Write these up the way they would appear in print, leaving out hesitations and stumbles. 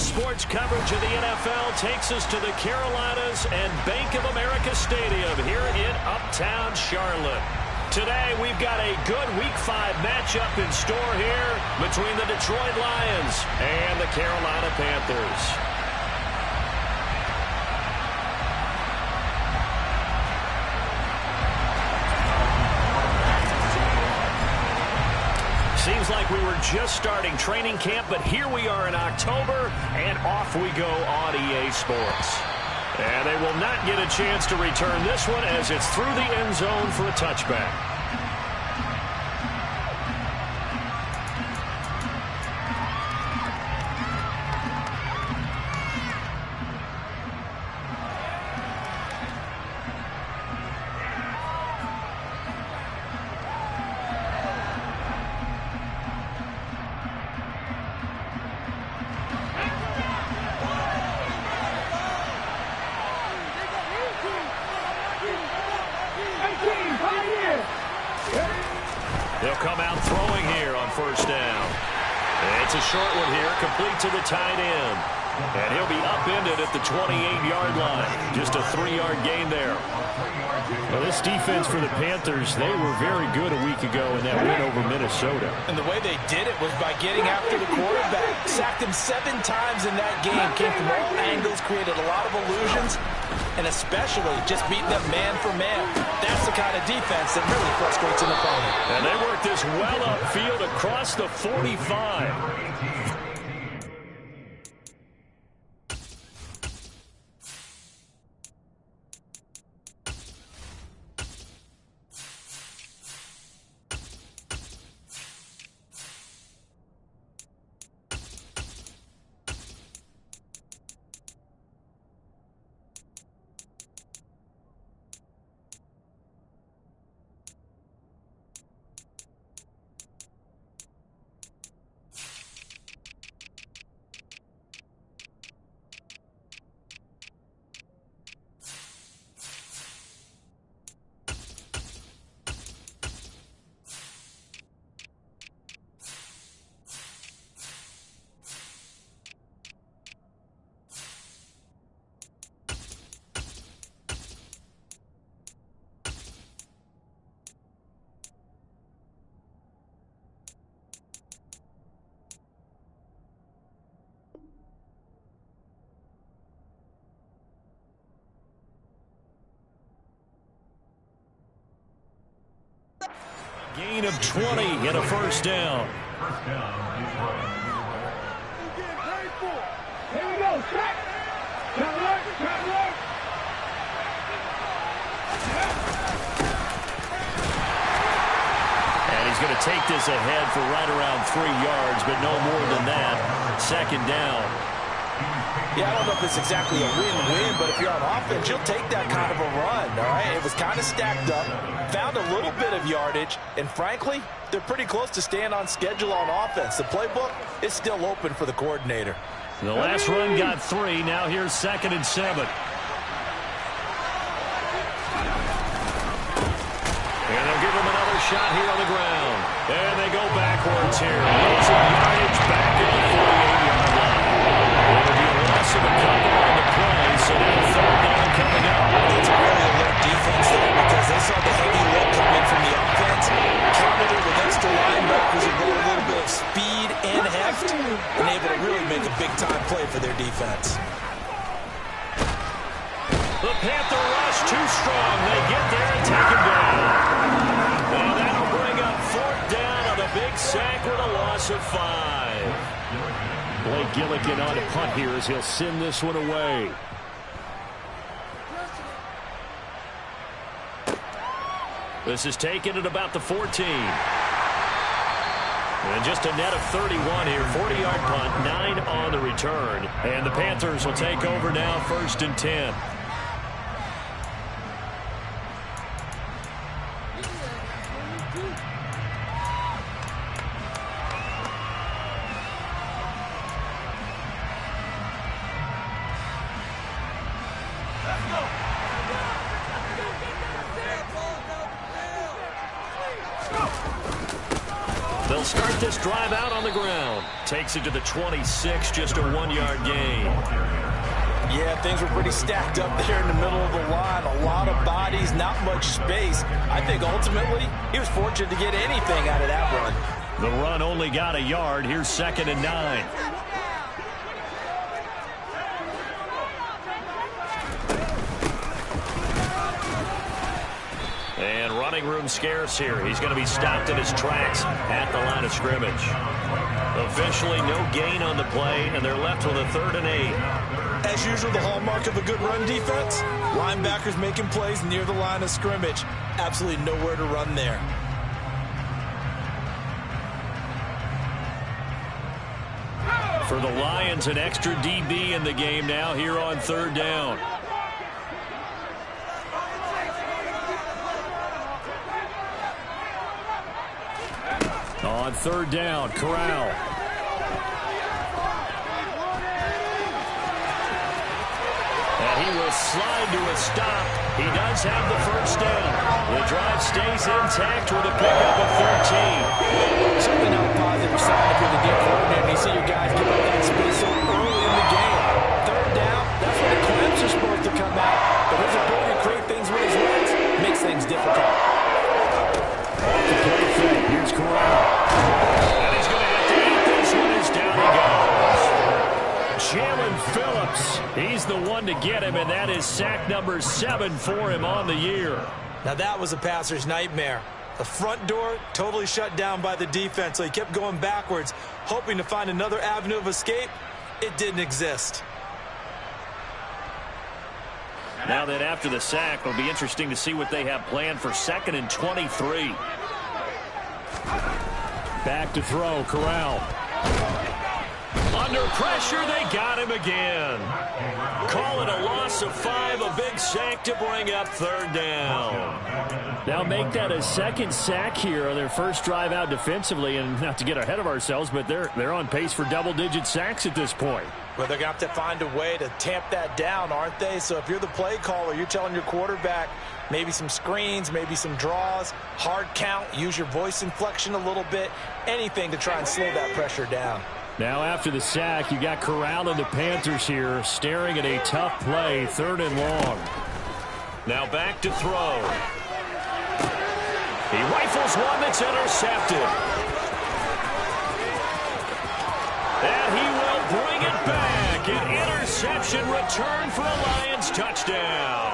Sports coverage of the NFL takes us to the Carolinas and Bank of America Stadium here in Uptown Charlotte. Today, we've got a good Week 5 matchup in store here between the Detroit Lions and the Carolina Panthers. Seems like we were just starting training camp, but here we are in October, and off we go on EA Sports. And they will not get a chance to return this one as it's through the end zone for a touchback. They'll come out throwing here on first down. It's a short one here, complete to the tight end. And he'll be upended at the 28-yard line. Just a 3-yard gain there. Well, this defense for the Panthers, they were very good a week ago in that win over Minnesota. And the way they did it was by getting after the quarterback. Sacked him 7 times in that game. Came from all angles, created a lot of illusions, and especially just beating them man for man. That's the kind of defense that really frustrates an opponent. And they work this well upfield across the 45. Gain of 20 and a first down. Here we go, set. And he's going to take this ahead for right around 3 yards, but no more than that. Second down. Yeah, I don't know if it's exactly a win-win, but if you're on offense, you'll take that kind of a run, all right? It was kind of stacked up, found a little bit of yardage, and frankly, they're pretty close to staying on schedule on offense. The playbook is still open for the coordinator. The last run got 3. Now here's 2nd and 7. And they'll give him another shot here on the ground. And they go backwards here. Losing yardage back at the 48-yard line. It'll be a loss of a couple on the play, so now 3rd down coming up. It's a really alert defense there because they saw the heavy look come in from the offense, countered it with extra linebackers and brought a little bit of speed and heft, and able to really make a big-time play for their defense. The Panther rush too strong. They get there and take him down. And that'll bring up 4th down on a big sack with a loss of 5. Blake Gillikin on a punt here as he'll send this one away. This is taken at about the 14. And just a net of 31 here. 40-yard punt, 9 on the return. And the Panthers will take over now, 1st and 10. They'll start this drive out on the ground. Takes it to the 26, just a 1-yard gain. Yeah, things were pretty stacked up there in the middle of the line. A lot of bodies, not much space. I think ultimately he was fortunate to get anything out of that run. The run only got a yard. Here's 2nd and 9. And running room scarce here. He's going to be stopped in his tracks at the line of scrimmage. Officially no gain on the play, and they're left with a 3rd and 8. As usual, the hallmark of a good run defense, linebackers making plays near the line of scrimmage. Absolutely nowhere to run there. For the Lions, an extra DB in the game now here on 3rd down. On 3rd down, Corral. And he will slide to a stop. He does have the 1st down. The drive stays intact with a pickup of 13. Certainly not a positive sign if you're the deep coordinator and you see your guys give up that space so early in the game. 3rd down, that's when the clamps are supposed to come out. But his ability to create things with his legs makes things difficult. The play fake. Here's Corral. And he's going to have to eat this one as down he goes. Jalen Phillips, he's the one to get him, and that is sack number 7 for him on the year. Now that was a passer's nightmare. The front door totally shut down by the defense, so he kept going backwards, hoping to find another avenue of escape. It didn't exist. Now that after the sack, it'll be interesting to see what they have planned for 2nd and 23. Back to throw, Corral. Under pressure, they got him again. Call it a loss of 5, a big sack to bring up 3rd down. Now make that a 2nd sack here on their first drive out defensively, and not to get ahead of ourselves, but they're on pace for double-digit sacks at this point. Well, they're going to have to find a way to tamp that down, aren't they? So if you're the play caller, you're telling your quarterback maybe some screens, maybe some draws, hard count, use your voice inflection a little bit, anything to try and slow that pressure down. Now after the sack, you got Corral and the Panthers here staring at a tough play, 3rd and long. Now back to throw. He rifles one that's intercepted. And he will bring it back. An interception return for a Lions touchdown.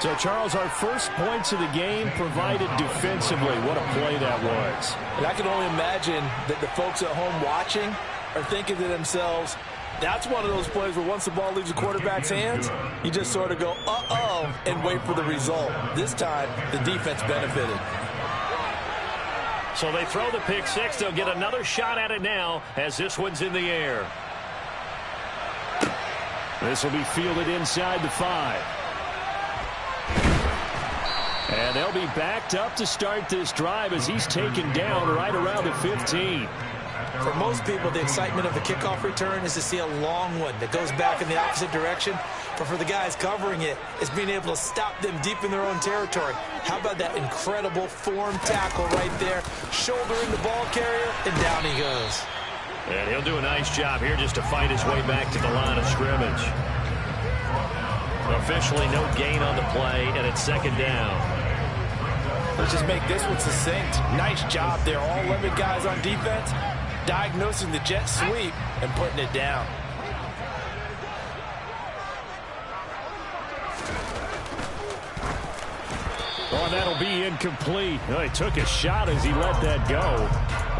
So, Charles, our first points of the game provided defensively. What a play that was. And I can only imagine that the folks at home watching are thinking to themselves, that's one of those plays where once the ball leaves the quarterback's hands, you just sort of go, uh-oh, and wait for the result. This time, the defense benefited. So they throw the pick 6. They'll get another shot at it now as this one's in the air. This will be fielded inside the 5. And they'll be backed up to start this drive as he's taken down right around the 15. For most people, the excitement of the kickoff return is to see a long one that goes back in the opposite direction. But for the guys covering it, it's being able to stop them deep in their own territory. How about that incredible form tackle right there, shouldering the ball carrier, and down he goes. And he'll do a nice job here just to fight his way back to the line of scrimmage. Officially no gain on the play, and it's 2nd down. Let's just make this one succinct. Nice job there. All 11 guys on defense diagnosing the jet sweep and putting it down. Oh, that'll be incomplete. Oh, he took a shot as he let that go.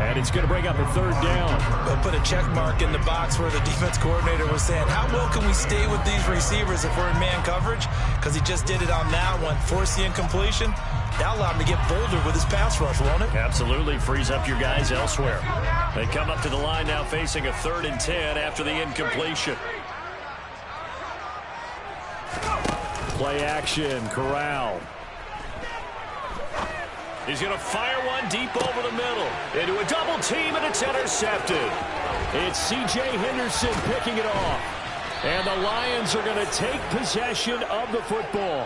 And it's going to bring up a 3rd down. They'll put a check mark in the box where the defense coordinator was saying, how well can we stay with these receivers if we're in man coverage? Because he just did it on that one. Force the incompletion. That'll allow him to get bolder with his pass rush, won't it? Absolutely. Frees up your guys elsewhere. They come up to the line now facing a 3rd and 10 after the incompletion. Play action. Corral. He's going to fire one deep over the middle. Into a double team, and it's intercepted. It's C.J. Henderson picking it off. And the Lions are going to take possession of the football.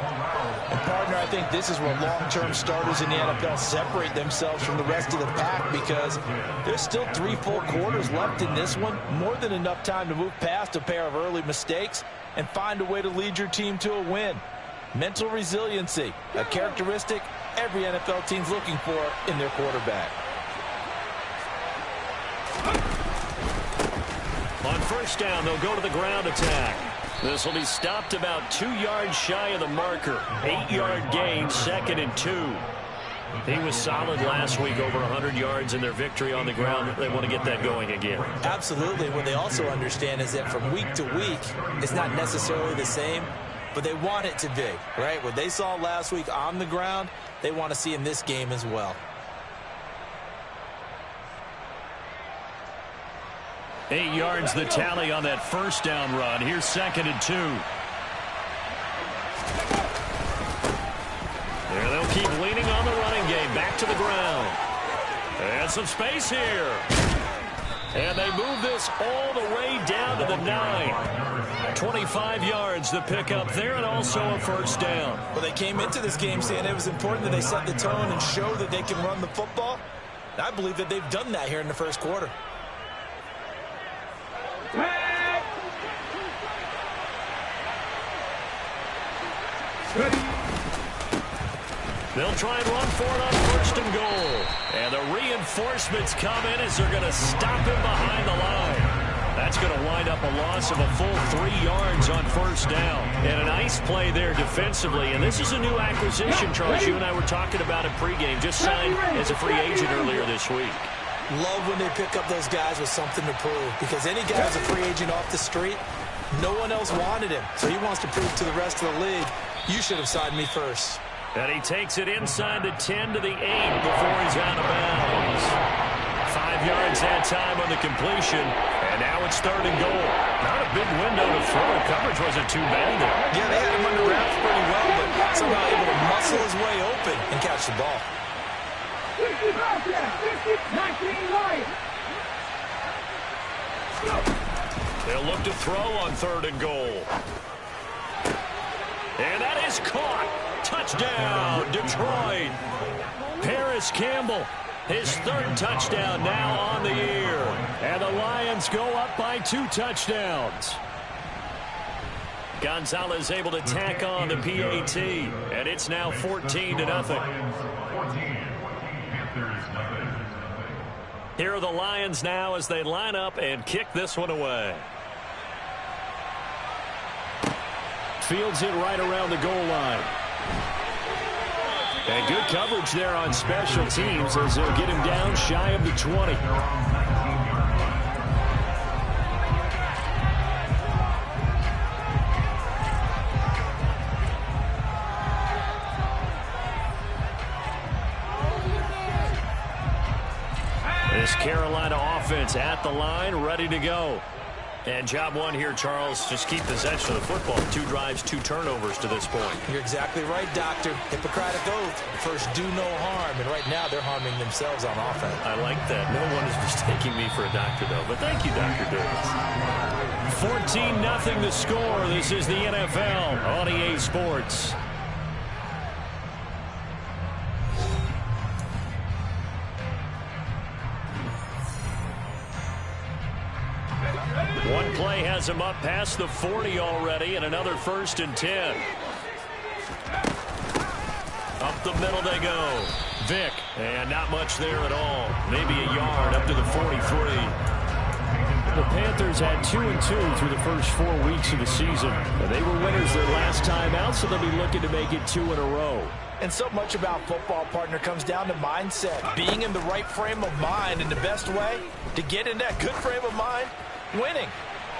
And partner, I think this is where long-term starters in the NFL separate themselves from the rest of the pack, because there's still 3 full quarters left in this one. More than enough time to move past a pair of early mistakes and find a way to lead your team to a win. Mental resiliency, a characteristic every NFL team's looking for in their quarterback. On first down, they'll go to the ground attack. This will be stopped about 2 yards shy of the marker. 8-yard gain, 2nd and 2. He was solid last week, over 100 yards in their victory on the ground. They want to get that going again. Absolutely. What they also understand is that from week to week, it's not necessarily the same, but they want it to be, right? What they saw last week on the ground, they want to see in this game as well. 8 yards the tally on that first down run. Here's 2nd and 2. There they'll keep leaning on the running game. Back to the ground. And some space here. And they move this all the way down to the 9. 25 yards the pickup there, and also a first down. Well, they came into this game saying it was important that they set the tone and show that they can run the football. And I believe that they've done that here in the first quarter. They'll try and run for it on first and goal. And the reinforcements come in as they're going to stop him behind the line. That's going to wind up a loss of a full 3 yards on first down. And a nice play there defensively. And this is a new acquisition, Charles. You and I were talking about it pregame. Just signed as a free agent earlier this week. Love when they pick up those guys with something to prove, because any guy who's a free agent off the street, no one else wanted him. So he wants to prove to the rest of the league, you should have signed me first. And he takes it inside the 10 to the 8 before he's out of bounds. 5 yards that time on the completion, and now it's 3rd and goal. Not a big window to throw. Coverage wasn't too bad there. Yeah, they had him under wraps pretty well, but somehow able to muscle his way open and catch the ball. They'll look to throw on 3rd and goal. And that is caught. Touchdown, Detroit. Paris Campbell, his 3rd touchdown now on the year. And the Lions go up by 2 touchdowns. Gonzalez able to tack on the PAT, and it's now 14-0. Here are the Lions now as they line up and kick this one away. Fields it right around the goal line. And good coverage there on special teams as they'll get him down shy of the 20. This Carolina offense at the line, ready to go. And job one here, Charles, just keep possession of the football. 2 drives, 2 turnovers to this point. You're exactly right, Doctor. Hippocratic oath. First, do no harm. And right now, they're harming themselves on offense. I like that. No one is mistaking me for a doctor, though. But thank you, Dr. Davis. 14-0 the score. This is the NFL on EA Sports. One play has him up past the 40 already, and another 1st and 10. Up the middle they go. Vick, and not much there at all. Maybe a yard up to the 43. The Panthers had 2-2 through the first 4 weeks of the season. They were winners their last time out, so they'll be looking to make it 2 in a row. And so much about football, partner, comes down to mindset. Being in the right frame of mind, and the best way to get in that good frame of mind, winning.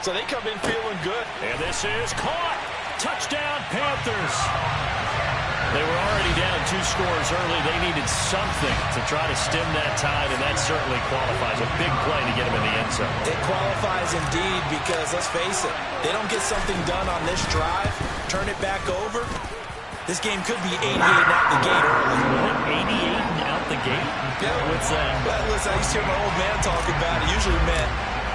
So they come in feeling good. And this is caught. Touchdown, Panthers. They were already down 2 scores early. They needed something to try to stem that tide, and that certainly qualifies. A big play to get them in the end zone. It qualifies indeed, because let's face it, they don't get something done on this drive, turn it back over, this game could be 88 out the gate early. What, 88 out the gate? Yeah. What's that? Well, listen, I used to hear my old man talk about it. Usually meant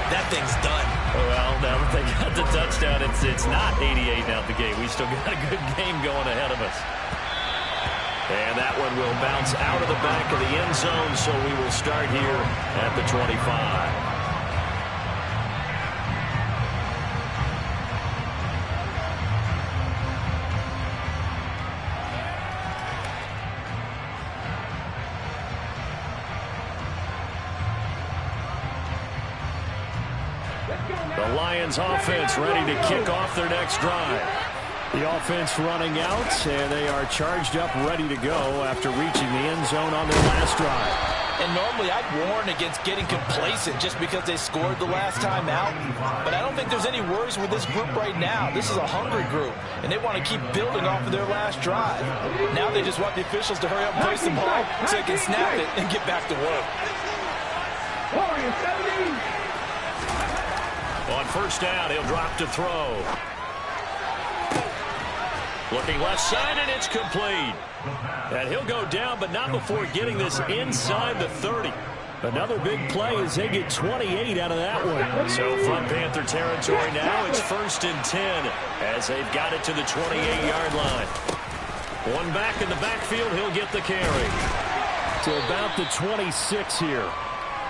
that thing's done. Well, now that they got the touchdown, it's not 88 out the gate. We still got a good game going ahead of us. And that one will bounce out of the back of the end zone, so we will start here at the 25. The Lions offense ready to kick off their next drive. The offense running out, and they are charged up, ready to go after reaching the end zone on their last drive. And normally I'd warn against getting complacent just because they scored the last time out. But I don't think there's any worries with this group right now. This is a hungry group, and they want to keep building off of their last drive. Now they just want the officials to hurry up and place the ball so they can snap it and get back to work. On first down, he'll drop to throw. Looking left side, and it's complete. And he'll go down, but not before getting this inside the 30. Another big play as they get 28 out of that one. So from Panther territory now, it's 1st and 10 as they've got it to the 28-yard line. One back in the backfield, he'll get the carry. To about the 26 here.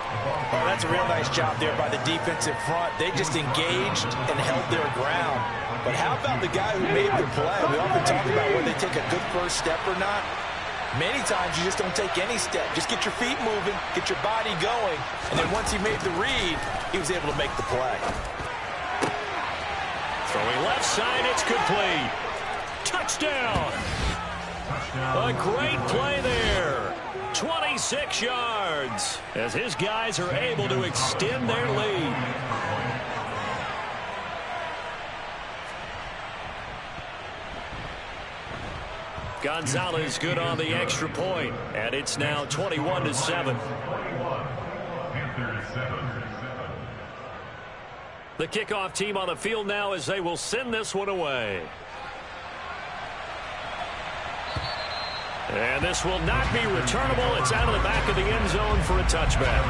Oh, that's a real nice job there by the defensive front. They just engaged and held their ground. But how about the guy who made the play? We often talk about whether they take a good first step or not. Many times you just don't take any step. Just get your feet moving, get your body going, and then once he made the read, he was able to make the play. Throwing left side, it's complete. Touchdown! A great play there. 26 yards as his guys are able to extend their lead. Gonzalez good on the extra point, and it's now 21-7. The kickoff team on the field now as they will send this one away. And this will not be returnable. It's out of the back of the end zone for a touchback.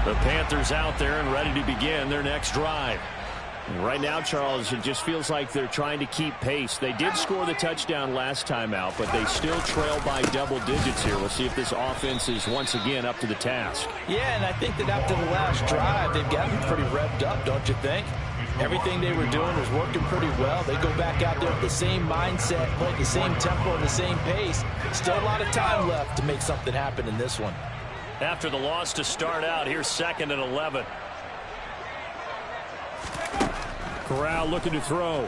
The Panthers out there and ready to begin their next drive. And right now, Charles, it just feels like they're trying to keep pace. They did score the touchdown last time out, but they still trail by double digits here. We'll see if this offense is once again up to the task. Yeah, and I think that after the last drive, they've gotten pretty revved up, don't you think? Everything they were doing was working pretty well. They go back out there with the same mindset, play at the same tempo and the same pace. Still a lot of time left to make something happen in this one. After the loss to start out, here's 2nd and 11. Corral looking to throw.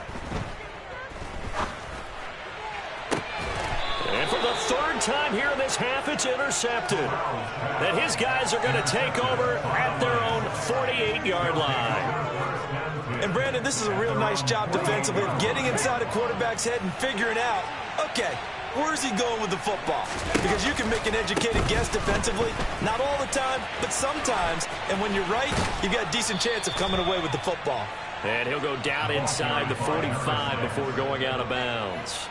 And for the 3rd time here in this half, it's intercepted. And his guys are going to take over at their own 48-yard line. And Brandon, this is a real nice job defensively of getting inside a quarterback's head and figuring out, okay, where's he going with the football? Because you can make an educated guess defensively. Not all the time, but sometimes. And when you're right, you've got a decent chance of coming away with the football. And he'll go down inside the 45 before going out of bounds.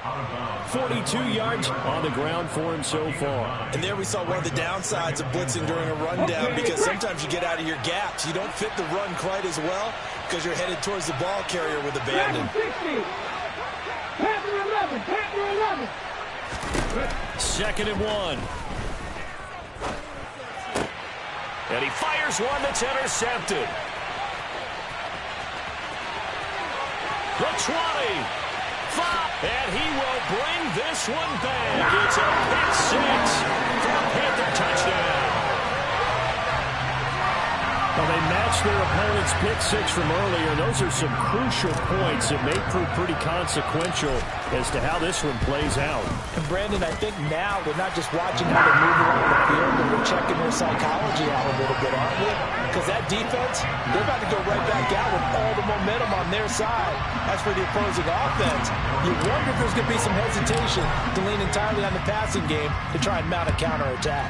42 yards on the ground for him so far. And there we saw one of the downsides of blitzing during a rundown, because sometimes you get out of your gaps. You don't fit the run quite as well because you're headed towards the ball carrier with abandon. Panther 11, Panther 11. 2nd and 1. And he fires one that's intercepted. The 20, 5, and he will bring this one back. It's a pick 6 for a Panther touchdown. Well, they matched their opponent's pick 6 from earlier. Those are some crucial points that may prove pretty consequential as to how this one plays out. And Brandon, I think now we're not just watching how they move around the field, but we're checking their psychology out a little bit, aren't we? Because that defense, they're about to go right back out with all the momentum on their side. As for the opposing offense, you wonder if there's going to be some hesitation to lean entirely on the passing game to try and mount a counterattack.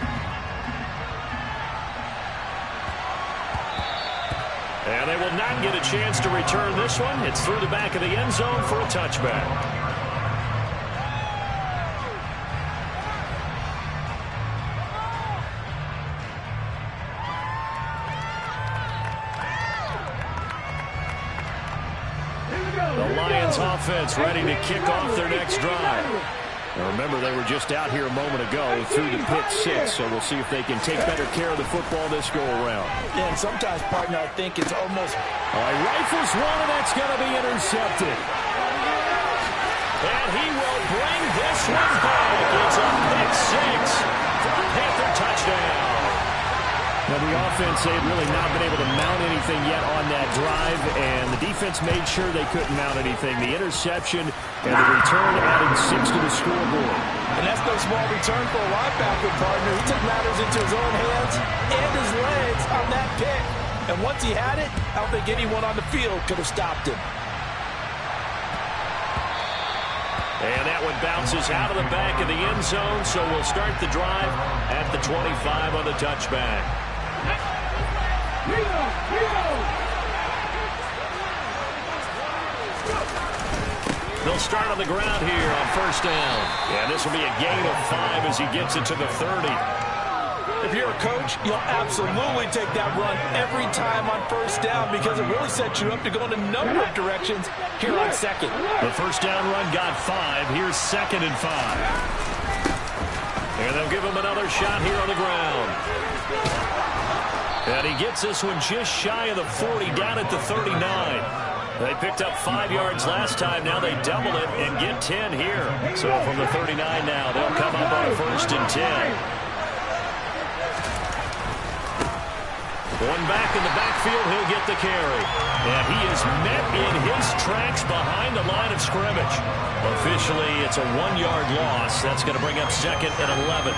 And they will not get a chance to return this one. It's through the back of the end zone for a touchback. The Lions offense ready to kick off their next drive. Now remember, they were just out here a moment ago through the pick six, so we'll see if they can take better care of the football this go-around. Yeah, and sometimes, partner, I think it's almost... All right, rifles one, and that's going to be intercepted. And he will bring this one back. It's a pick six for a Panther touchdown. Now, the offense, they had really not been able to mount anything yet on that drive, and the defense made sure they couldn't mount anything. The interception and the return added 6 to the scoreboard. And that's no small return for a linebacker, partner. He took matters into his own hands and his legs on that pick. And once he had it, I don't think anyone on the field could have stopped him. And that one bounces out of the back of the end zone, so we'll start the drive at the 25 on the touchback. They'll start on the ground here on first down. Yeah, this will be a gain of 5 as he gets it to the 30. If you're a coach, you'll absolutely take that run every time on first down because it really sets you up to go in a number of directions here on second. The first down run got 5. Here's 2nd and 5. And they'll give him another shot here on the ground. And he gets this one just shy of the 40, down at the 39. They picked up 5 yards last time. Now they double it and get 10 here. So from the 39 now, they'll come up on 1st and 10. Going back in the backfield, he'll get the carry. And he is met in his tracks behind the line of scrimmage. Officially, it's a 1-yard loss. That's going to bring up 2nd and 11.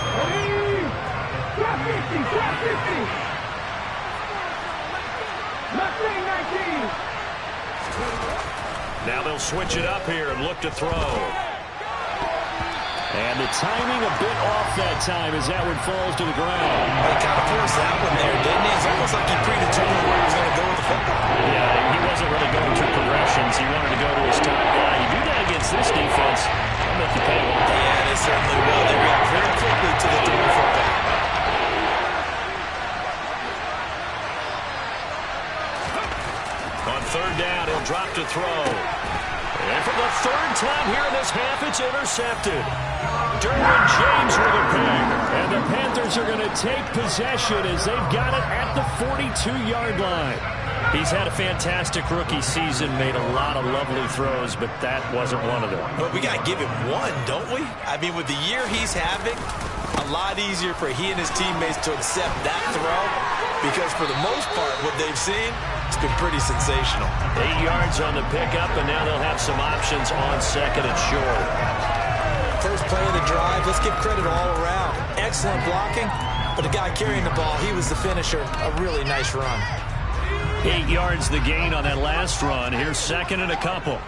Now they'll switch it up here and look to throw. And the timing a bit off that time as that one falls to the ground. He kind of forced that one there, didn't he? It's almost like he predetermined where he was going to go with the football. Yeah, he wasn't really going through progressions. He wanted to go to his top guy. You do that against this defense, they'll make you pay. Yeah, they certainly will. They react very quickly to the throwing football. On 3rd down, he'll drop to throw. And for the 3rd time here in this half, it's intercepted. Derwin James with a pick. And the Panthers are going to take possession as they've got it at the 42-yard line. He's had a fantastic rookie season, made a lot of lovely throws, but that wasn't one of them. But we got to give him one, don't we? I mean, with the year he's having, a lot easier for he and his teammates to accept that throw because for the most part, what they've seen, it's been pretty sensational. 8 yards on the pickup, and now they'll have some options on 2nd and short. First play of the drive, let's give credit all around. Excellent blocking, but the guy carrying the ball, he was the finisher. A really nice run. 8 yards the gain on that last run. Here's 2nd and a couple.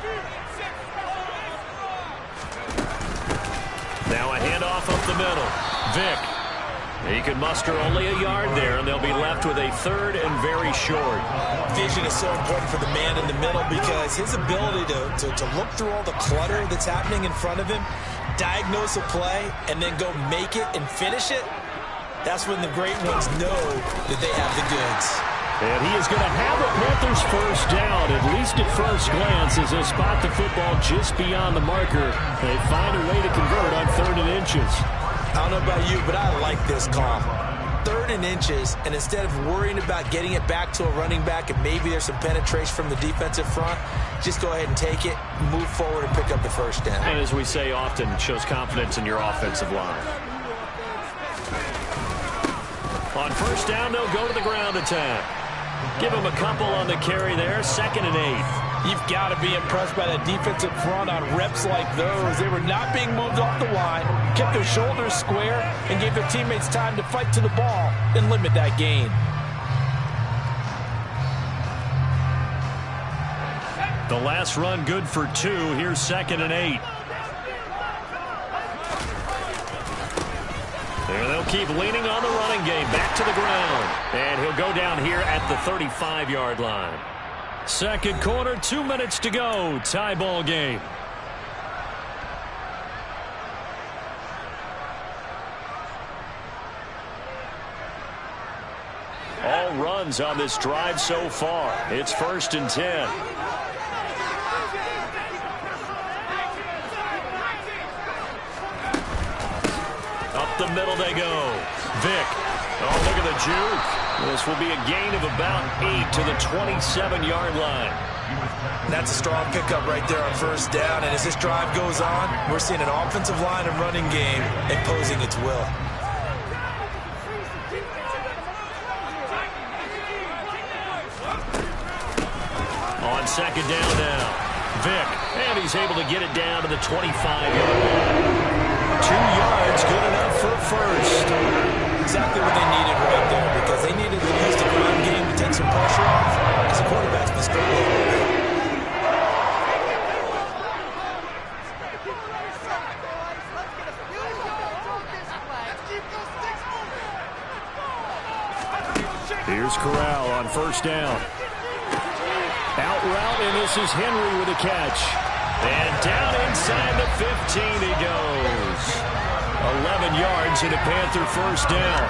Now a handoff up the middle. Vick. He can muster only a yard there, and they'll be left with a 3rd and very short. Vision is so important for the man in the middle because his ability to look through all the clutter that's happening in front of him, diagnose a play, and then go make it and finish it, that's when the great ones know that they have the goods. And he is going to have the Panthers first down, at least at first glance, as they spot the football just beyond the marker. They find a way to convert on 3rd and inches. I don't know about you, but I like this call. 3rd and inches, and instead of worrying about getting it back to a running back and maybe there's some penetration from the defensive front, just go ahead and take it, move forward, and pick up the first down. And as we say often, it shows confidence in your offensive line. On first down, they'll go to the ground attack. Give him a couple on the carry there, 2nd and 8. You've got to be impressed by that defensive front on reps like those. They were not being moved off the line, kept their shoulders square, and gave their teammates time to fight to the ball and limit that gain. The last run good for 2. Here's 2nd and 8. And they'll keep leaning on the running game. Back to the ground. And he'll go down here at the 35-yard line. Second quarter, 2 minutes to go. Tie ball game. All runs on this drive so far. It's 1st and 10. Up the middle they go. Vick. Oh, look at the juke. This will be a gain of about 8 to the 27-yard line. That's a strong pickup right there on 1st down. And as this drive goes on, we're seeing an offensive line and running game imposing its will. On 2nd down now. Vick. And he's able to get it down to the 25-yard line. 2 yards, good enough for first. Exactly what they needed right there, because they needed to use the run game to take some pressure off as the quarterback's been struggling a little bit. Here's Corral on 1st down. Out route, and this is Henry with a catch. And down inside the 15 he goes. 11 yards and a Panther 1st down.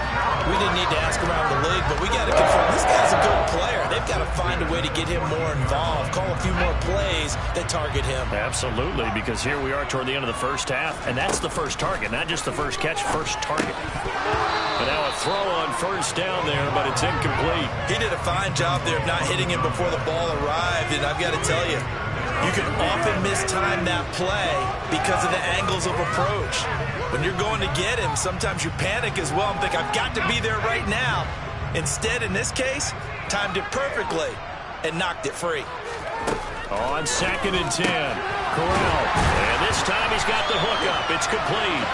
We didn't need to ask around the league, but we got to confirm this guy's a good player. They've got to find a way to get him more involved, call a few more plays that target him. Absolutely, because here we are toward the end of the first half, and that's the first target, not just the first catch, first target. And now a throw on 1st down there, but it's incomplete. He did a fine job there of not hitting him before the ball arrived, and I've got to tell you, you can often mistime that play because of the angles of approach. When you're going to get him, sometimes you panic as well and think, I've got to be there right now. Instead, in this case, timed it perfectly and knocked it free. On 2nd and 10, Corral. And this time he's got the hookup. It's complete.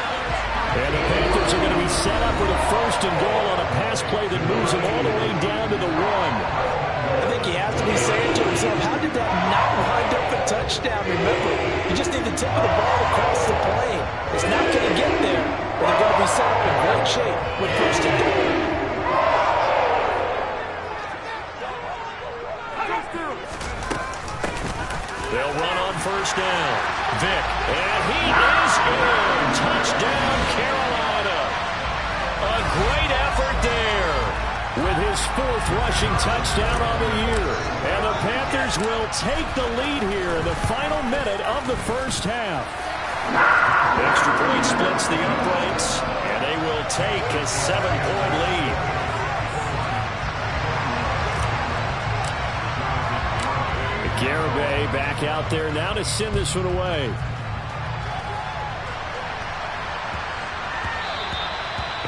And the Panthers are going to be set up with a 1st and goal on a pass play that moves them all the way down to the 1. I think he has to be saying to himself, how did that not wind up a touchdown? Remember, you just need the tip of the ball across the plane. It's not going to get there, but they're going to be set up in great shape with 1st and goal. They'll run on 1st down. Vick, and he is in. Touchdown, Carolina. A great effort there with his 4th rushing touchdown on the year. And the Panthers will take the lead here in the final minute of the first half. Extra point splits the uprights, and they will take a 7-point lead. Garibay back out there now to send this one away.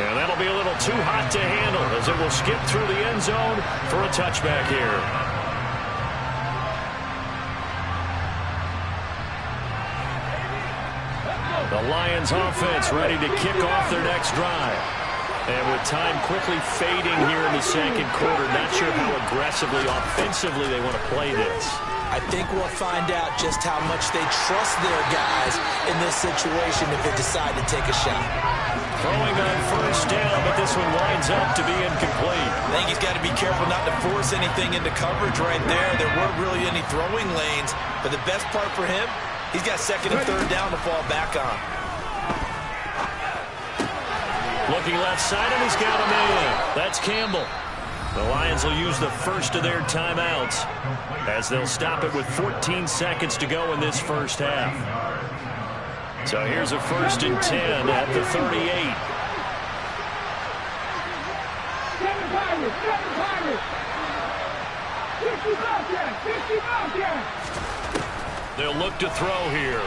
And that'll be a little too hot to handle as it will skip through the end zone for a touchback here. The Lions offense ready to kick off their next drive. And with time quickly fading here in the second quarter, not sure how aggressively, offensively they want to play this. I think we'll find out just how much they trust their guys in this situation if they decide to take a shot. Throwing on 1st down, but this one winds up to be incomplete. I think he's got to be careful not to force anything into coverage right there. There weren't really any throwing lanes, but the best part for him, he's got 2nd and 3rd down to fall back on. Looking left side, and he's got a man. That's Campbell. The Lions will use the first of their timeouts as they'll stop it with 14 seconds to go in this first half. So here's a 1st and 10 at the 38. They'll look to throw here.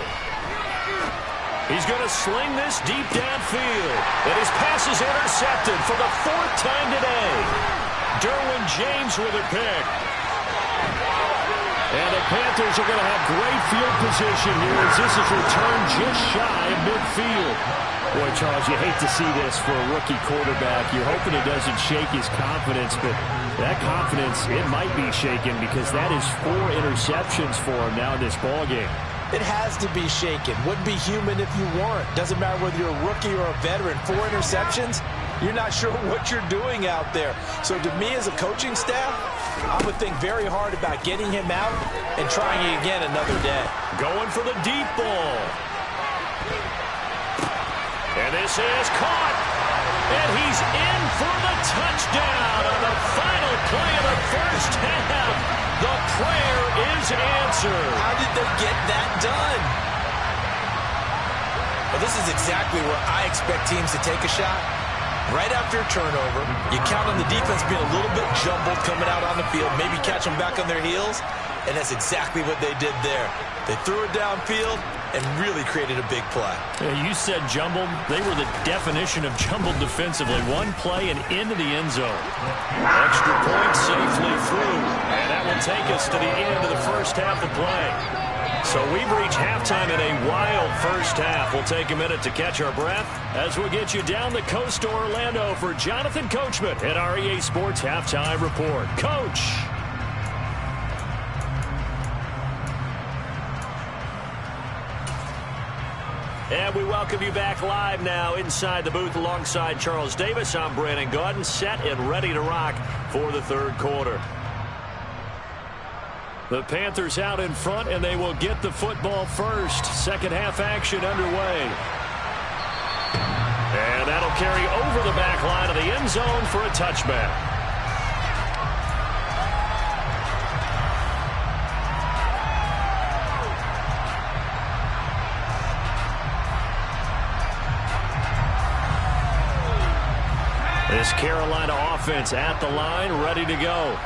He's going to sling this deep downfield. And his pass is intercepted for the 4th time today. Derwin James with a pick. And the Panthers are going to have great field position here as this is returned just shy of midfield. Boy, Charles, you hate to see this for a rookie quarterback. You're hoping it doesn't shake his confidence, but that confidence, it might be shaken because that is 4 interceptions for him now in this ballgame. It has to be shaken. Wouldn't be human if you weren't. Doesn't matter whether you're a rookie or a veteran. 4 interceptions, you're not sure what you're doing out there. So to me as a coaching staff, I would think very hard about getting him out and trying it again another day. Going for the deep ball. And this is caught. And he's in for the touchdown on the final play of the first half. The prayer is answered. How did they get that done? Well, this is exactly where I expect teams to take a shot. Right after a turnover, you count on the defense being a little bit jumbled coming out on the field, maybe catch them back on their heels, and that's exactly what they did there. They threw it downfield and really created a big play. Yeah, you said jumbled. They were the definition of jumbled defensively. One play and into the end zone. Extra point safely through, and that will take us to the end of the first half of play. So we've reached halftime in a wild first half. We'll take a minute to catch our breath as we get you down the coast to Orlando for Jonathan Coachman at our EA Sports Halftime Report. Coach. And we welcome you back live now inside the booth alongside Charles Davis. I'm Brandon Gaudin, set and ready to rock for the third quarter. The Panthers out in front, and they will get the football first. Second half action underway. And that'll carry over the back line of the end zone for a touchback. This Carolina offense at the line, ready to go.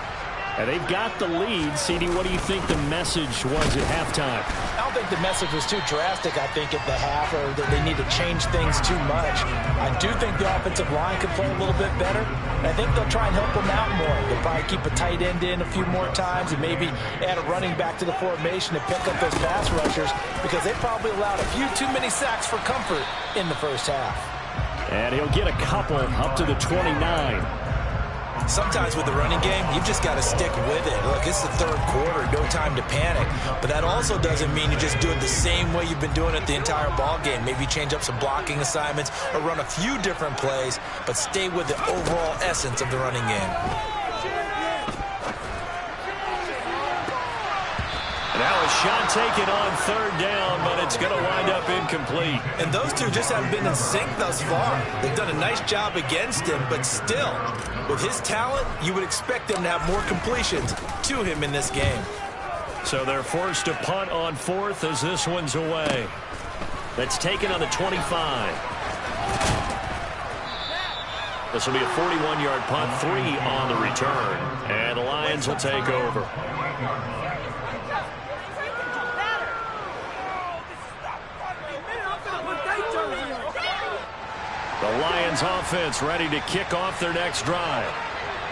And they've got the lead. CD, what do you think the message was at halftime? I don't think the message was too drastic, I think, at the half, or that they need to change things too much. I do think the offensive line could play a little bit better. And I think they'll try and help them out more. They'll probably keep a tight end in a few more times and maybe add a running back to the formation to pick up those pass rushers, because they probably allowed a few too many sacks for comfort in the first half. And he'll get a couple up to the 29. Sometimes with the running game, you've just got to stick with it. Look, it's the third quarter, no time to panic. But that also doesn't mean you just do it the same way you've been doing it the entire ball game. Maybe change up some blocking assignments or run a few different plays, but stay with the overall essence of the running game. Now a shot taken on third down, but it's going to wind up incomplete. And those two just haven't been in sync thus far. They've done a nice job against him, but still, with his talent, you would expect them to have more completions to him in this game. So they're forced to punt on fourth as this one's away. That's taken on the 25. This will be a 41-yard punt, 3 on the return. And the Lions will take over. The Lions offense ready to kick off their next drive.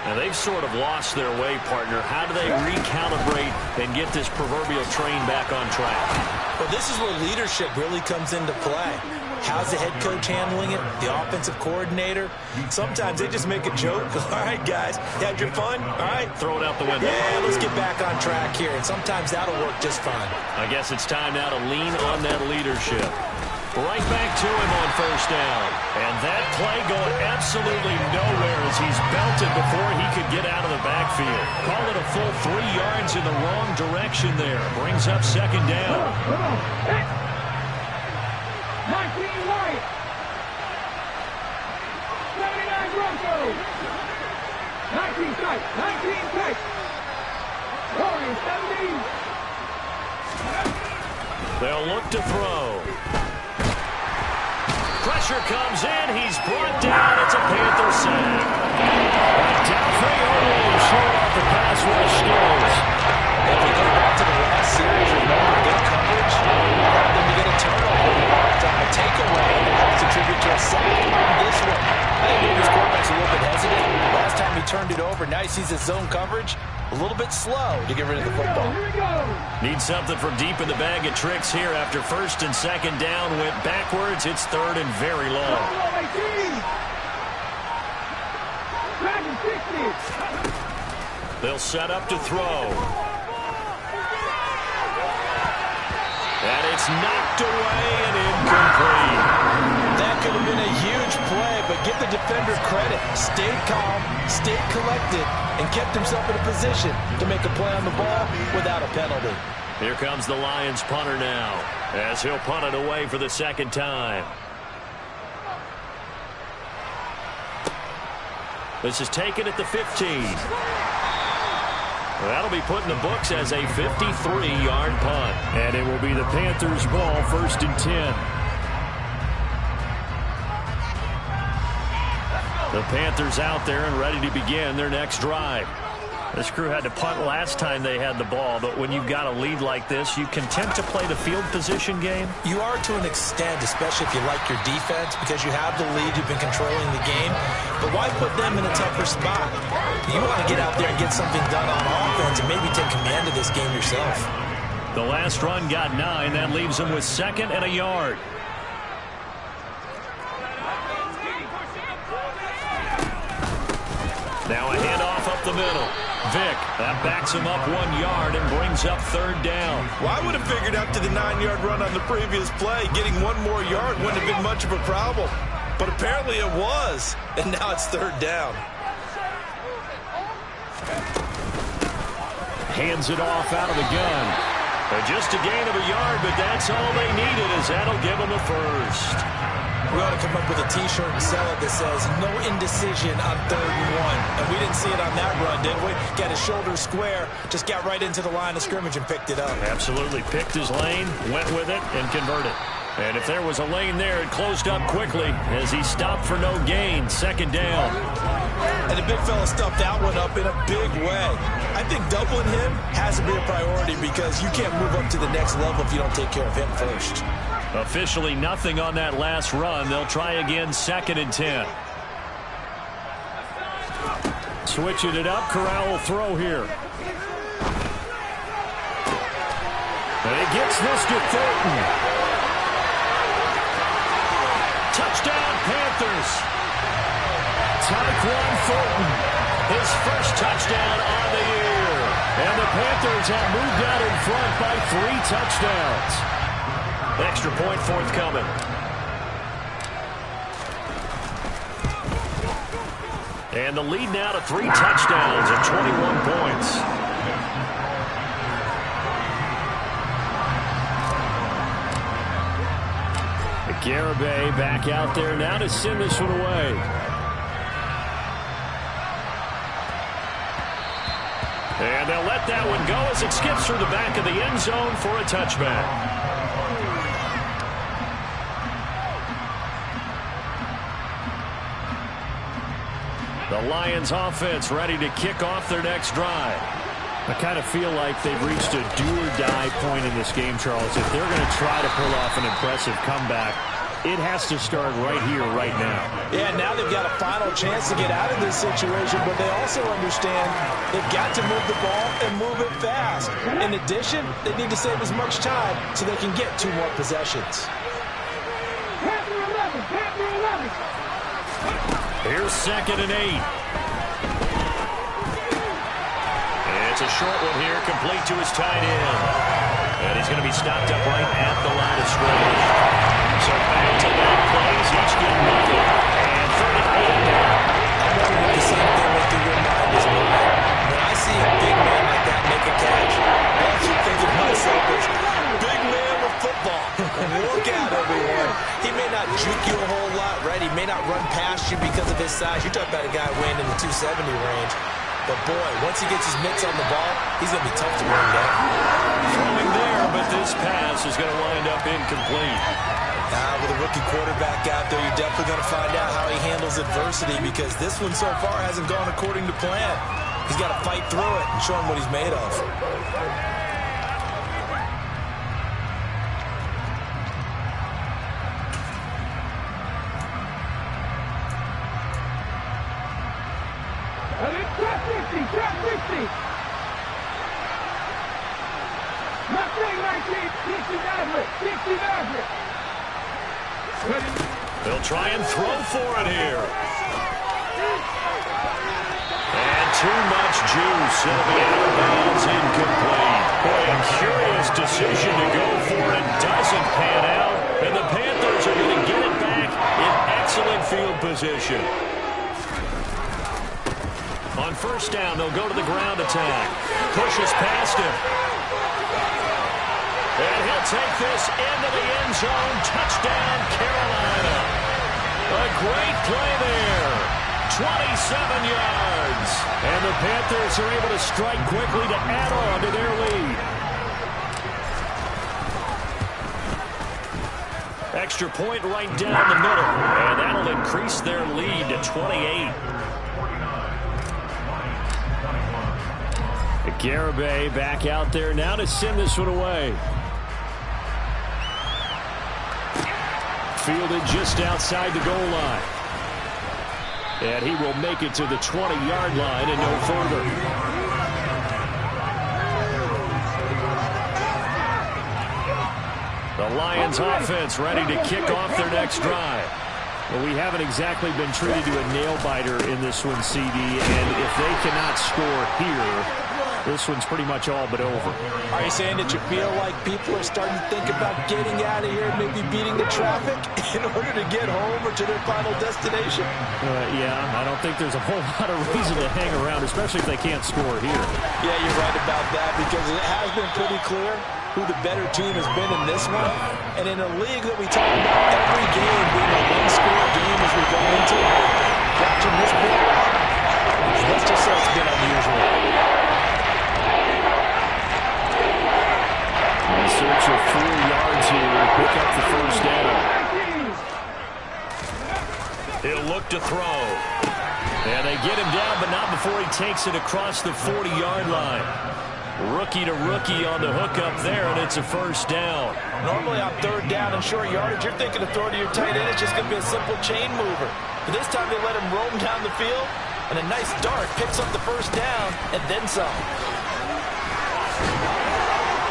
Now they've sort of lost their way, partner. How do they recalibrate and get this proverbial train back on track? Well, this is where leadership really comes into play. How's the head coach handling it? The offensive coordinator? Sometimes they just make a joke. All right, guys, you had your fun? All right. Throw it out the window. Yeah, let's get back on track here. And sometimes that'll work just fine. I guess it's time now to lean on that leadership. Right back to him on first down. And that play going absolutely nowhere as he's belted before he could get out of the backfield. Call it a full 3 yards in the wrong direction there. Brings up second down. 19 White. 79 Bronco. 19 tight. 19 tight. 17. They'll look to throw. Pressure comes in. He's brought down. It's a Panther sack. Dalfrey Owens showing off the pass rush skills. If you go back to the last series, remember good coverage, allowed them to get a turnover, a takeaway, to contribute to a sack. This one, I think maybe his quarterback's a little bit hesitant. Last time he turned it over, now he sees his zone coverage. A little bit slow to get rid of the football. Need something from deep in the bag of tricks here after first and second down went backwards. It's third and very long. They'll set up to throw. And it's knocked away and incomplete. That could have been a huge play, but give the defender credit. Stayed calm, stayed collected, and kept himself in a position to make a play on the ball without a penalty. Here comes the Lions punter now, as he'll punt it away for the second time. This is taken at the 15. That'll be put in the books as a 53-yard punt. And it will be the Panthers' ball, 1st and 10. The Panthers out there and ready to begin their next drive. This crew had to punt last time they had the ball, but when you've got a lead like this, you content to play the field position game? You are to an extent, especially if you like your defense, because you have the lead, you've been controlling the game. But why put them in a tougher spot? You want to get out there and get something done on offense and maybe take command of this game yourself. The last run got 9. That leaves them with 2nd and a yard. Now a handoff up the middle. Vick, that backs him up 1 yard and brings up 3rd down. Well, I would have figured after the 9-yard run on the previous play, getting 1 more yard wouldn't have been much of a problem. But apparently it was, and now it's 3rd down. Hands it off out of the gun. Just a gain of a yard, but that's all they needed, as that'll give them a first. We ought to come up with a T-shirt and sell it that says, no indecision on 3rd and 1. And we didn't see it on that run, did we? Got his shoulder square, just got right into the line of scrimmage and picked it up. Absolutely. Picked his lane, went with it, and converted. And if there was a lane there, it closed up quickly as he stopped for no gain. 2nd down. And the big fella stuffed that one up in a big way. I think doubling him has to be a priority because you can't move up to the next level if you don't take care of him first. Officially nothing on that last run. They'll try again, 2nd and 10. Switching it up. Corral will throw here. And he gets this to Thornton. Touchdown, Panthers. Tyquan Thornton, his first touchdown on the year. And the Panthers have moved out in front by 3 touchdowns. Extra point forthcoming. And the lead now to 3 touchdowns and 21 points. Garibay back out there now to send this one away. And they'll let that one go as it skips through the back of the end zone for a touchback. The Lions offense ready to kick off their next drive. I kind of feel like they've reached a do-or-die point in this game, Charles. If they're going to try to pull off an impressive comeback, it has to start right here, right now. Yeah, now they've got a final chance to get out of this situation, but they also understand they've got to move the ball and move it fast. In addition, they need to save as much time so they can get 2 more possessions. Panther 11, Panther 11. Here's 2nd and 8. It's a short one here, complete to his tight end. And he's going to be stopped up right at the line of scrimmage. So back-to-back plays, each get nothing. And 3rd and 8 now. I'm wondering if the same thing went through your mind as well. When I see a big man like that make a catch, all I keep thinking to myself is, big man with football. Look out, everyone. He may not juke you a whole lot, right? He may not run past you because of his size. You're talking about a guy weighing in the 270 range. But, boy, once he gets his mitts on the ball, he's going to be tough to run down. Throwing there, but this pass is going to wind up incomplete. With a rookie quarterback out there, you're definitely going to find out how he handles adversity because this one so far hasn't gone according to plan. He's got to fight through it and show him what he's made of. Trap 50, trap 50. Mustang 19, 60 Maverick, 60 Maverick. They'll try and throw for it here. And too much juice. It'll be out of bounds, incomplete. Boy, a curious decision to go for and doesn't pan out. And the Panthers are going to get it back in excellent field position. On first down, they'll go to the ground attack. Pushes past him. And he'll take this into the end zone. Touchdown, Carolina. A great play there. 27 yards. And the Panthers are able to strike quickly to add on to their lead. Extra point right down the middle. And that'll increase their lead to 28. Garibay back out there now to send this one away. Fielded just outside the goal line. And he will make it to the 20-yard line and no further. The Lions offense ready to kick off their next drive. Well, we haven't exactly been treated to a nail-biter in this one, CD. And if they cannot score here, this one's pretty much all but over. Are you saying that you feel like people are starting to think about getting out of here, maybe beating the traffic in order to get home or to their final destination? Yeah, I don't think there's a whole lot of reason to hang around, especially if they can't score here. Yeah, you're right about that because it has been pretty clear who the better team has been in this one. And in a league that we talk about every game being a one-score game as we go into it, watching this play, let's just say it's been unusual. In search of 4 yards here to pick up the first down. He'll look to throw. And they get him down, but not before he takes it across the 40-yard line. Rookie to rookie on the hook up there, and it's a first down. Normally on third down and short yardage, you're thinking of throwing to your tight end. It's just going to be a simple chain mover. But this time they let him roam down the field, and a nice dart picks up the first down and then some.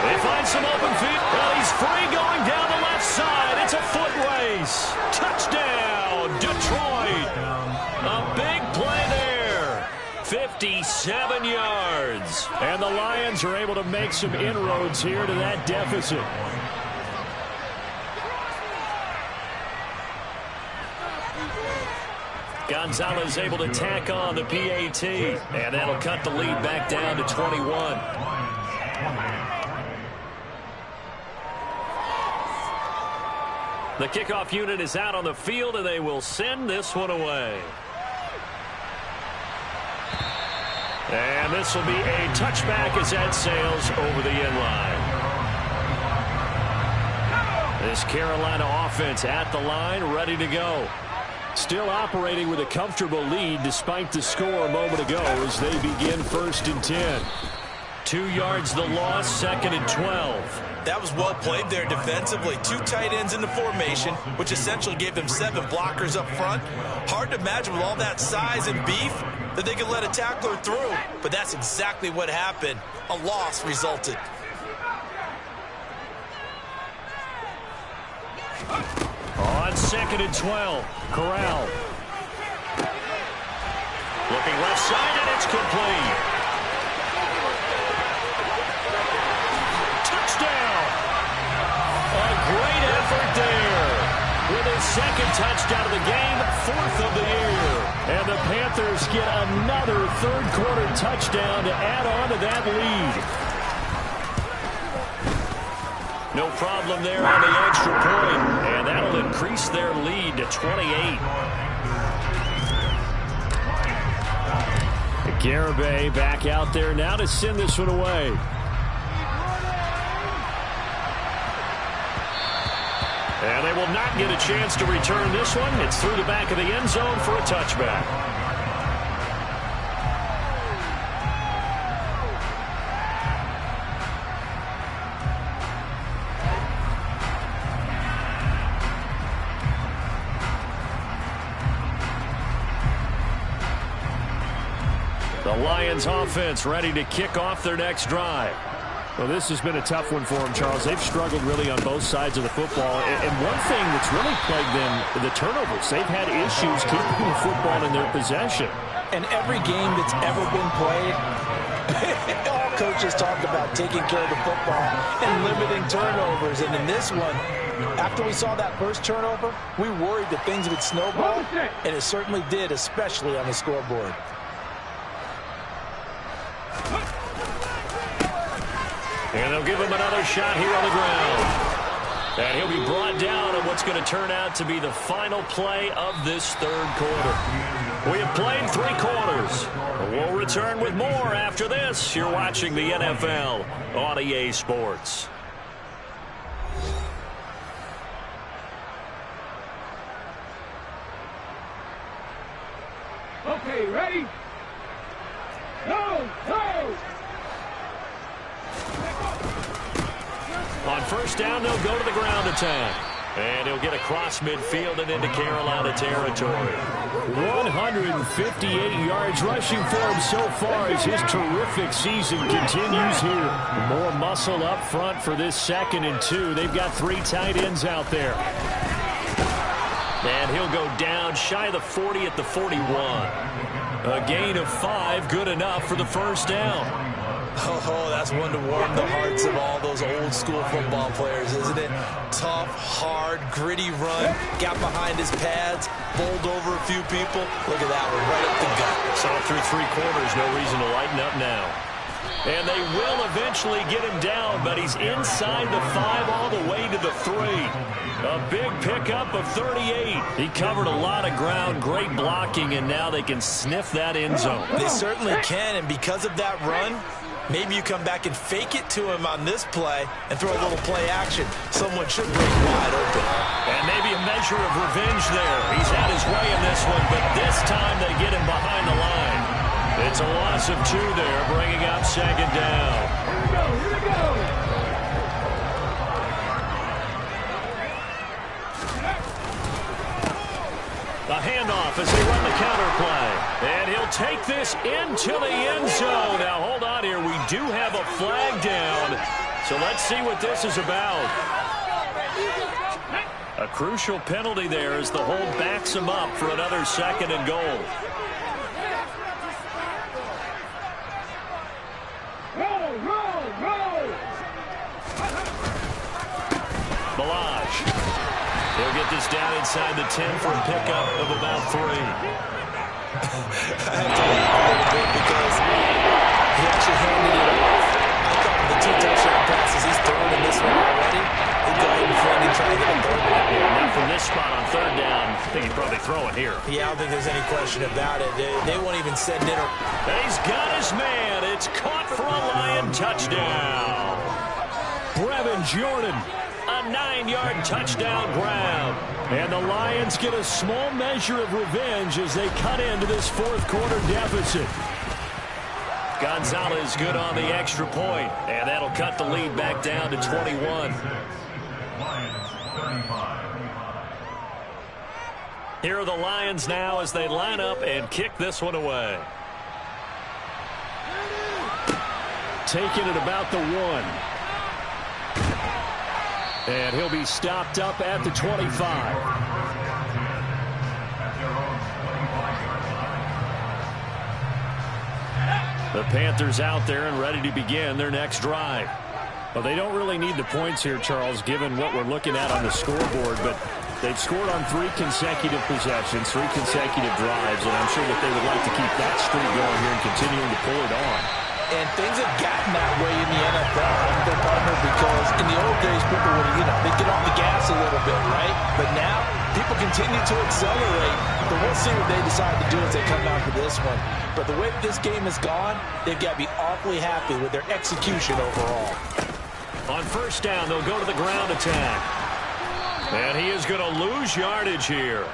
They find some open feet. Well, he's free going down the left side. It's a foot race. Touchdown, Detroit. A big play there. 57 yards. And the Lions are able to make some inroads here to that deficit. Gonzalez able to tack on the PAT. And that'll cut the lead back down to 21. The kickoff unit is out on the field, and they will send this one away. And this will be a touchback as that sails over the end line. This Carolina offense at the line, ready to go. Still operating with a comfortable lead despite the score a moment ago as they begin 1st and 10. 2 yards the loss, 2nd and 12. That was well played there defensively. 2 tight ends in the formation, which essentially gave them 7 blockers up front. Hard to imagine with all that size and beef that they could let a tackler through. But that's exactly what happened. A loss resulted. On 2nd and 12, Corral. Looking left side, and it's complete. Great effort there. With his 2nd touchdown of the game, 4th of the year. And the Panthers get another 3rd quarter touchdown to add on to that lead. No problem there on the extra point. And that'll increase their lead to 28. Garibay back out there now to send this one away. And they will not get a chance to return this one. It's through the back of the end zone for a touchback. The Lions offense ready to kick off their next drive. Well, this has been a tough one for them, Charles. They've struggled really on both sides of the football. And one thing that's really plagued them, the turnovers. They've had issues keeping the football in their possession. And every game that's ever been played, all coaches talk about taking care of the football and limiting turnovers. And in this one, after we saw that first turnover, we worried that things would snowball, and it certainly did, especially on the scoreboard. And they'll give him another shot here on the ground. And he'll be brought down on what's going to turn out to be the final play of this third quarter. We have played 3 quarters. We'll return with more after this. You're watching the NFL on EA Sports. Okay, ready? Go, go! On first down, they'll go to the ground attack. And he'll get across midfield and into Carolina territory. 158 yards rushing for him so far as his terrific season continues here. More muscle up front for this 2nd and 2. They've got 3 tight ends out there. And he'll go down shy of the 40 at the 41. A gain of 5, good enough for the first down. Oh, that's one to warm the hearts of all those old school football players, isn't it? Tough, hard, gritty run, got behind his pads, bowled over a few people. Look at that one, right up the gut. Saw through 3 quarters, no reason to lighten up now. And they will eventually get him down, but he's inside the 5 all the way to the 3. A big pickup of 38. He covered a lot of ground, great blocking, and now they can sniff that end zone. They certainly can, and because of that run, maybe you come back and fake it to him on this play and throw a little play action. Someone should break wide open. And maybe a measure of revenge there. He's had his way in this one, but this time they get him behind the line. It's a loss of 2 there, bringing up 2nd down. Here we go. A handoff as they run the counter play. And he'll take this into the end zone. Now, hold on here. We do have a flag down. So let's see what this is about. A crucial penalty there as the hold backs him up for another 2nd and goal. Balaj. He'll get this down inside the 10 for a pickup of about 3. I have to laugh a little bit because he actually handed it off. I thought with the 2 touchdown passes he's thrown in this one already, he'd go ahead and fling and try to get a 3rd one. Yeah, now from this spot on 3rd down, I think he'd probably throw it here. Yeah, I don't think there's any question about it. They won't even send in a... He's got his man. It's caught for a Lion touchdown. Brevin Jordan. A 9-yard touchdown grab. And the Lions get a small measure of revenge as they cut into this 4th quarter deficit. Gonzalez good on the extra point, and that'll cut the lead back down to 21. Here are the Lions now as they line up and kick this one away. Taking it about the 1. And he'll be stopped up at the 25. The Panthers out there and ready to begin their next drive. Well, they don't really need the points here, Charles, given what we're looking at on the scoreboard, but they've scored on 3 consecutive possessions, 3 consecutive drives, and I'm sure that they would like to keep that streak going here and continuing to pull it on. And things have gotten that way in the NFL, haven't they, partner? Because in the old days, people would, they'd get off the gas a little bit, right? But now, people continue to accelerate. But we'll see what they decide to do as they come out for this one. But the way this game has gone, they've got to be awfully happy with their execution overall. On first down, they'll go to the ground attack. And he is going to lose yardage here.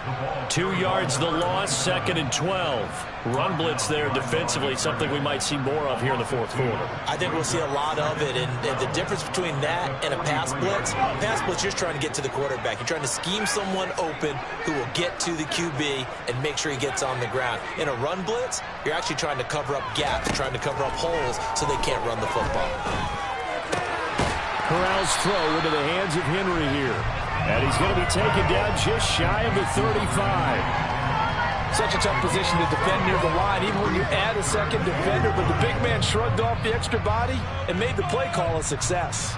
2 yards the loss, 2nd and 12. Run blitz there defensively, something we might see more of here in the 4th quarter. I think we'll see a lot of it, and the difference between that and a pass blitz, you're just trying to get to the quarterback. You're trying to scheme someone open who will get to the QB and make sure he gets on the ground. In a run blitz, you're actually trying to cover up gaps, trying to cover up holes so they can't run the football. Corral's throw into the hands of Henry here. And he's going to be taken down just shy of the 35. Such a tough position to defend near the line, even when you add a second defender. But the big man shrugged off the extra body and made the play call a success.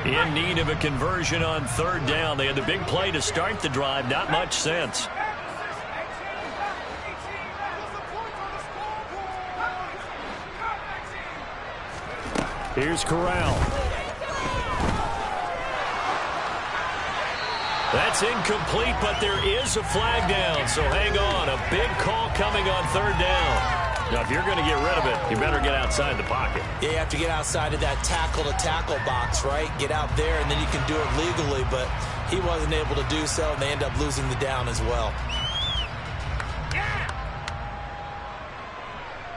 In need of a conversion on third down. They had the big play to start the drive. Not much sense. Here's Corral. That's incomplete, but there is a flag down, so hang on. A big call coming on third down. Now, if you're going to get rid of it, you better get outside the pocket. Yeah, you have to get outside of that tackle-to-tackle box, right? Get out there, and then you can do it legally, but he wasn't able to do so, and they end up losing the down as well.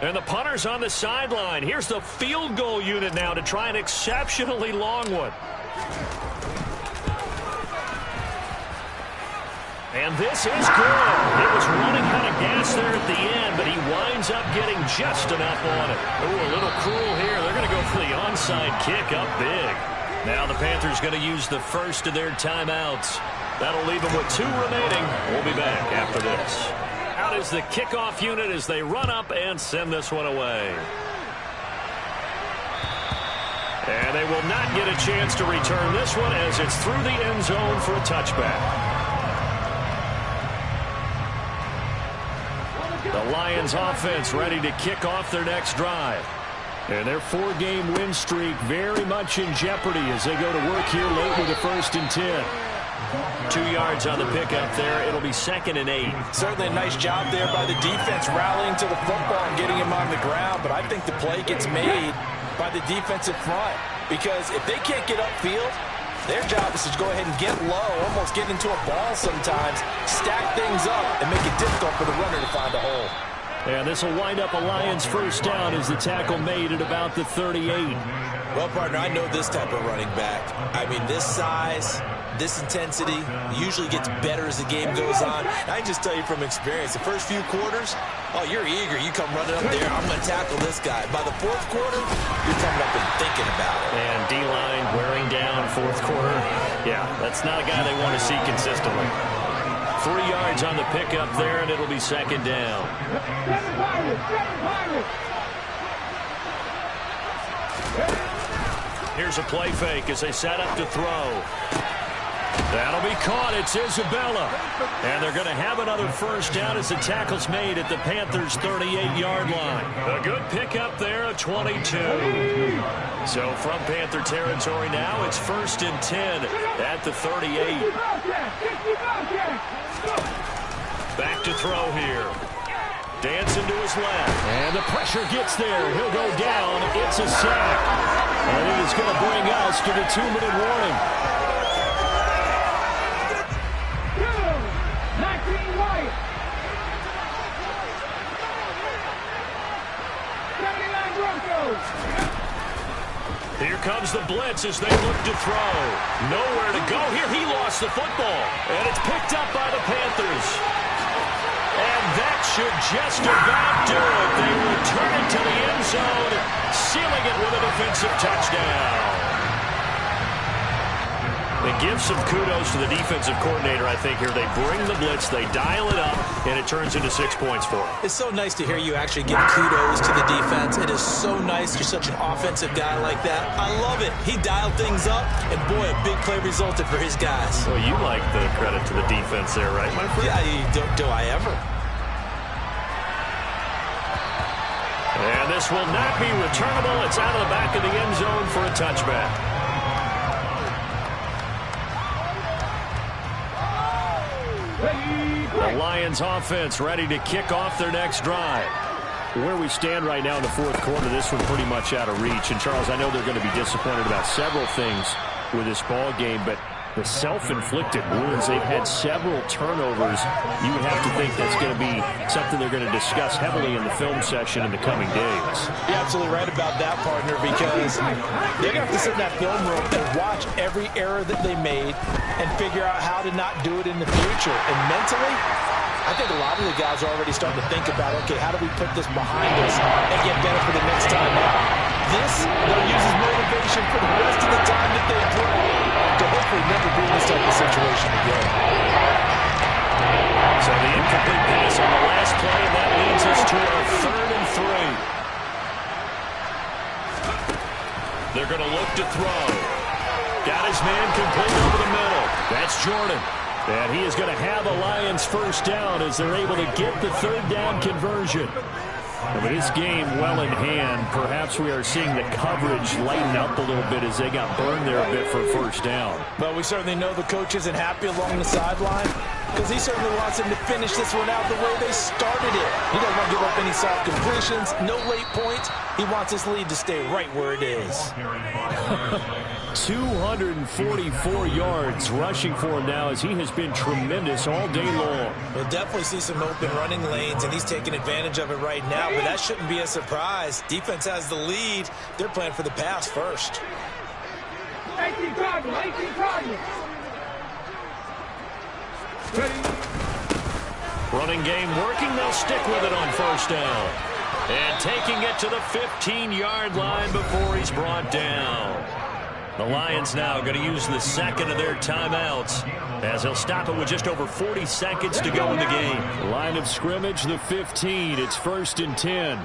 And the punter's on the sideline. Here's the field goal unit now to try an exceptionally long one. And this is good. It was running out of gas there at the end, but he winds up getting just enough on it. Ooh, a little cruel here. They're going to go for the onside kick up big. Now the Panthers going to use the first of their timeouts. That'll leave them with 2 remaining. We'll be back after this. Out is the kickoff unit as they run up and send this one away. And they will not get a chance to return this one as it's through the end zone for a touchback. The Lions offense ready to kick off their next drive. And their 4-game win streak very much in jeopardy as they go to work here late with a 1st and 10. 2 yards on the pickup there. It'll be 2nd and 8. Certainly a nice job there by the defense rallying to the football and getting him on the ground. But I think the play gets made by the defensive front. Because if they can't get upfield, their job is to go ahead and get low, almost get into a ball sometimes, stack things up, and make it difficult for the runner to find a hole. And this will wind up a Lions 1st down as the tackle made at about the 38. Well, partner, I know this type of running back. I mean, this size, this intensity usually gets better as the game goes on. I can just tell you from experience, the first few quarters, oh, you're eager. You come running up there, I'm going to tackle this guy. By the 4th quarter, you're coming up and thinking about it. And D-line wearing down 4th quarter. Yeah, that's not a guy they want to see consistently. 3 yards on the pickup there, and it'll be 2nd down. Here's a play fake as they set up to throw. That'll be caught. It's Isabella. And they're going to have another 1st down as the tackle's made at the Panthers' 38-yard line. A good pickup there, a 22. So from Panther territory now, it's 1st and 10 at the 38. Back to throw here. Dancing to his left. And the pressure gets there. He'll go down. It's a sack. And it is going to bring us to the 2-minute warning. Here comes the blitz as they look to throw. Nowhere to go. Here he lost the football. And it's picked up by the Panthers. And that should just about do it. They return it to the end zone, sealing it with a defensive touchdown. They give some kudos to the defensive coordinator, I think, here. They bring the blitz, they dial it up, and it turns into 6 points for them. It's so nice to hear you actually give kudos to the defense. It is so nice. You're such an offensive guy like that. I love it. He dialed things up, and boy, a big play resulted for his guys. Well, you like the credit to the defense there, right, my friend? Yeah, do I ever? And this will not be returnable. It's out of the back of the end zone for a touchback. The Lions offense ready to kick off their next drive. Where we stand right now in the 4th quarter, this one pretty much out of reach. And, Charles, I know they're going to be disappointed about several things with this ball game, but the self-inflicted wounds, they've had several turnovers. You would have to think that's going to be something they're going to discuss heavily in the film session in the coming days. You're absolutely right about that, partner, because they're going to have to sit in that film room and watch every error that they made and figure out how to not do it in the future. And mentally, I think a lot of the guys are already starting to think about, okay, how do we put this behind us and get better for the next time out? This, they'll use as motivation for the rest of the time that they play to hopefully never be in this type of situation again. to throw. Got his man complete over the middle. That's Jordan. And he is going to have a Lions first down as they're able to get the third down conversion. With this game well in hand, perhaps we are seeing the coverage lighten up a little bit as they got burned there a bit for first down. But we certainly know the coach isn't happy along the sideline because he certainly wants them to finish this one out the way they started it. He doesn't want to give up any soft completions, no late points. He wants his lead to stay right where it is. 244 yards rushing for him now as he has been tremendous all day long. We'll definitely see some open running lanes, and he's taking advantage of it right now, but that shouldn't be a surprise. Defense has the lead. They're playing for the pass first. 18 Cardinals, 18 Cardinals. Ready? Running game working. They'll stick with it on first down. And taking it to the 15-yard line before he's brought down. The Lions now going to use the second of their timeouts as they'll stop it with just over 40 seconds to go in the game. Line of scrimmage, the 15. It's 1st and 10.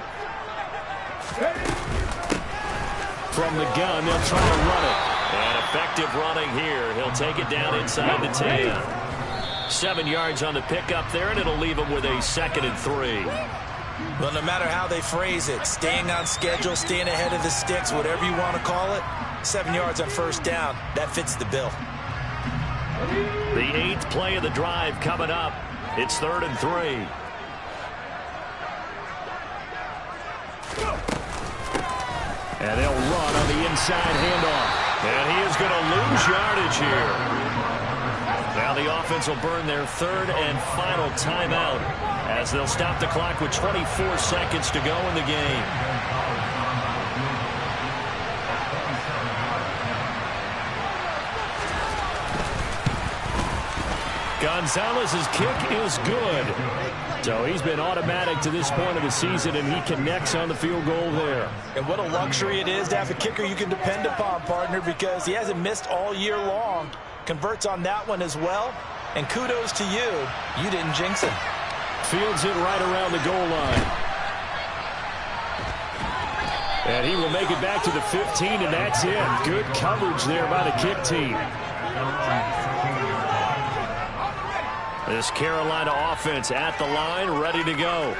From the gun, they'll try to run it. And effective running here. He'll take it down inside the 10. 7 yards on the pickup there, and it'll leave him with a 2nd and 3. Well, no matter how they phrase it, staying on schedule, staying ahead of the sticks, whatever you want to call it, 7 yards on first down, that fits the bill. The 8th play of the drive coming up. It's 3rd and 3. And they'll run on the inside handoff. And he is going to lose yardage here. Now the offense will burn their 3rd and final timeout as they'll stop the clock with 24 seconds to go in the game. Gonzalez's kick is good. So he's been automatic to this point of the season, and he connects on the field goal there. And what a luxury it is to have a kicker you can depend upon, partner, because he hasn't missed all year long. Converts on that one as well. And kudos to you. You didn't jinx him. Fields it right around the goal line. And he will make it back to the 15, and that's it. Good coverage there by the kick team. This Carolina offense at the line, ready to go.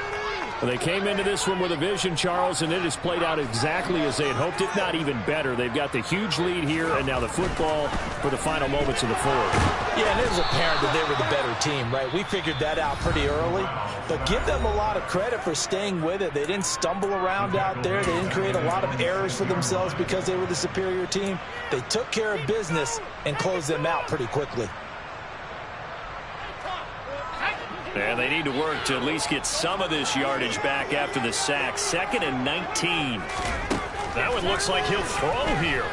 Well, they came into this one with a vision, Charles, and it has played out exactly as they had hoped, if not even better. They've got the huge lead here, and now the football for the final moments of the fourth. Yeah, and it was apparent that they were the better team, right? We figured that out pretty early, but give them a lot of credit for staying with it. They didn't stumble around out there. They didn't create a lot of errors for themselves because they were the superior team. They took care of business and closed them out pretty quickly. And they need to work to at least get some of this yardage back after the sack. 2nd and 19. That one looks like he'll throw here.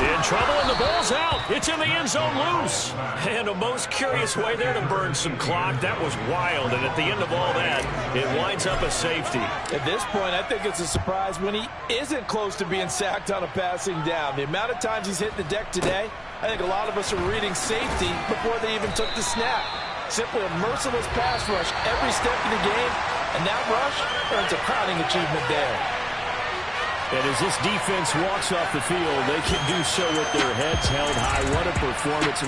In trouble, and the ball's out. It's in the end zone loose. And a most curious way there to burn some clock. That was wild, and at the end of all that, it winds up a safety. At this point, I think it's a surprise when he isn't close to being sacked on a passing down. The amount of times he's hit the deck today, I think a lot of us are reading safety before they even took the snap. Simply a merciless pass rush every step of the game, and that rush earns a crowning achievement there. And as this defense walks off the field, they can do so with their heads held high. What a performance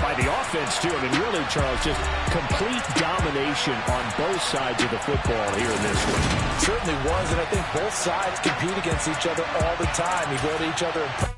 by the offense, too. I mean, really, Charles, just complete domination on both sides of the football here in this one. Certainly was, and I think both sides compete against each other all the time. You go to each other and